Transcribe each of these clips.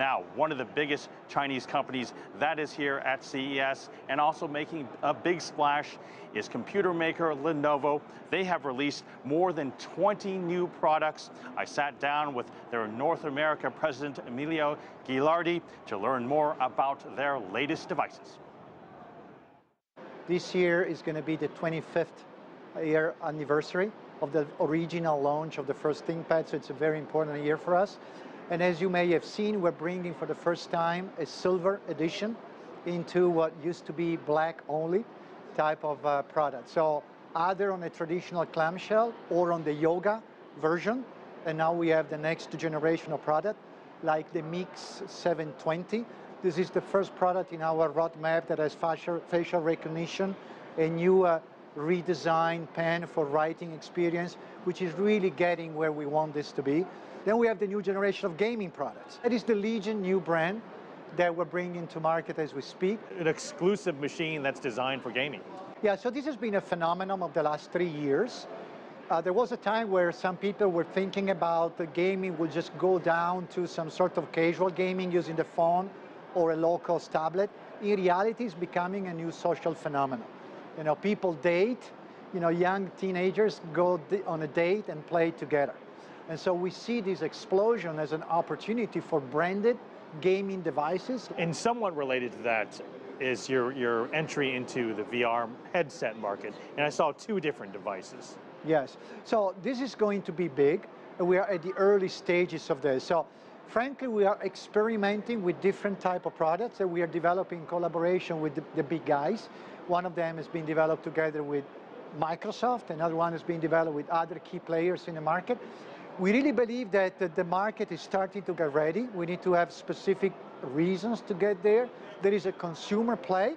Now, one of the biggest Chinese companies that is here at CES and also making a big splash is computer maker Lenovo. They have released more than 20 new products. I sat down with their North America president, Emilio Ghilardi, to learn more about their latest devices. This year is going to be the 25th year anniversary of the original launch of the first ThinkPad, so it's a very important year for us. And as you may have seen, we're bringing for the first time a silver edition into what used to be black only type of product. So either on a traditional clamshell or on the yoga version. And now we have the next generation of product like the Mix 720. This is the first product in our roadmap that has facial recognition, a new redesigned pen for writing experience, which is really getting where we want this to be. Then we have the new generation of gaming products. It is the Legion new brand that we're bringing to market as we speak. An exclusive machine that's designed for gaming. Yeah, so this has been a phenomenon of the last 3 years. There was a time where some people were thinking about the gaming would just go down to some sort of casual gaming using the phone or a low-cost tablet. In reality, it's becoming a new social phenomenon. You know, people date, you know, young teenagers go on a date and play together. And so we see this explosion as an opportunity for branded gaming devices. And somewhat related to that is your entry into the VR headset market. And I saw 2 different devices. Yes, so this is going to be big. We are at the early stages of this. So frankly, we are experimenting with different type of products that we are developing in collaboration with the big guys. One of them has been developed together with Microsoft, another one has been developed with other key players in the market. We really believe that the market is starting to get ready. We need to have specific reasons to get there. There is a consumer play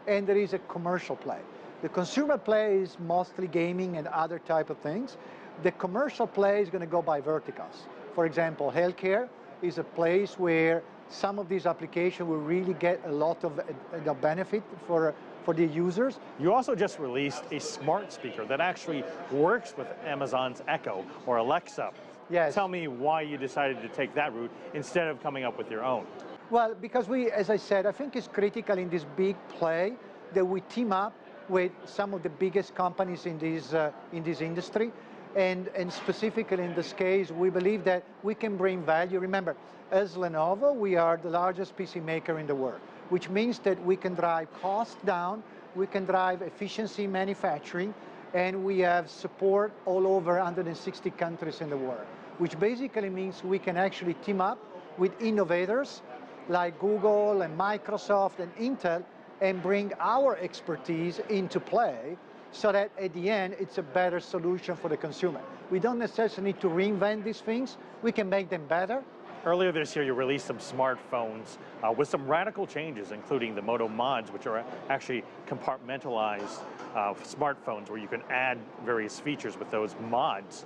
and there is a commercial play. The consumer play is mostly gaming and other type of things. The commercial play is going to go by verticals. For example, healthcare is a place where some of these applications will really get a lot of the benefit for the users. You also just released a smart speaker that actually works with Amazon's Echo or Alexa. Yes. Tell me why you decided to take that route instead of coming up with your own. Well, because we, as I said, I think it's critical in this big play that we team up with some of the biggest companies in this industry. And specifically in this case, we believe that we can bring value. Remember, as Lenovo, we are the largest PC maker in the world, which means that we can drive costs down, we can drive efficiency in manufacturing, and we have support all over 160 countries in the world, which basically means we can actually team up with innovators like Google and Microsoft and Intel and bring our expertise into play so that at the end, it's a better solution for the consumer. We don't necessarily need to reinvent these things. We can make them better. Earlier this year, you released some smartphones with some radical changes, including the Moto Mods, which are actually compartmentalized smartphones where you can add various features with those mods.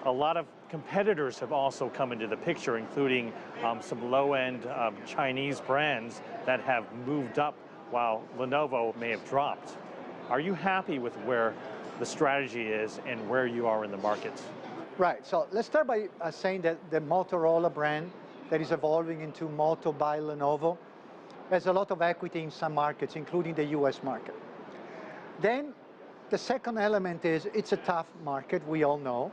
A lot of competitors have also come into the picture, including some low-end Chinese brands that have moved up while Lenovo may have dropped. Are you happy with where the strategy is and where you are in the market? Right, so let's start by saying that the Motorola brand that is evolving into Moto by Lenovo has a lot of equity in some markets, including the US market. Then the second element is it's a tough market, we all know,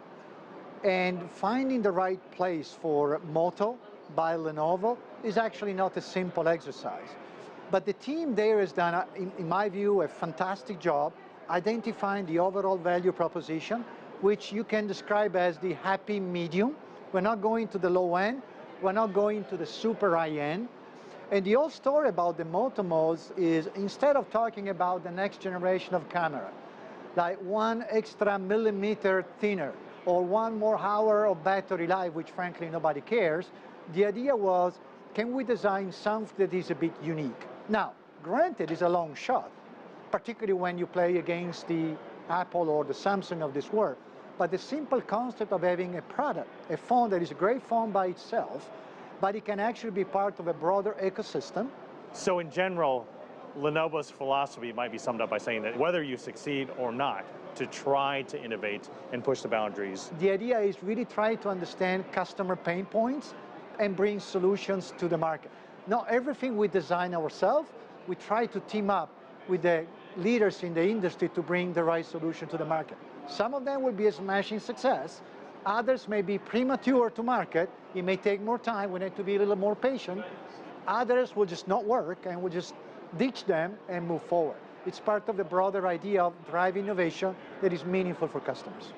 and finding the right place for Moto by Lenovo is actually not a simple exercise. But the team there has done, in my view, a fantastic job identifying the overall value proposition, which you can describe as the happy medium. We're not going to the low end, we're not going to the super high end. And the whole story about the Moto Mods is instead of talking about the next generation of camera, like 1 extra millimeter thinner or 1 more hour of battery life, which frankly nobody cares, the idea was, can we design something that is a bit unique? Now, granted, it's a long shot, particularly when you play against the Apple or the Samsung of this world. But the simple concept of having a product, a phone that is a great phone by itself, but it can actually be part of a broader ecosystem. So in general, Lenovo's philosophy might be summed up by saying that whether you succeed or not, to try to innovate and push the boundaries. The idea is really try to understand customer pain points and bring solutions to the market. Not everything we design ourselves, we try to team up with the leaders in the industry to bring the right solution to the market. Some of them will be a smashing success, others may be premature to market, it may take more time, we need to be a little more patient, others will just not work and we'll just ditch them and move forward. It's part of the broader idea of drive innovation that is meaningful for customers.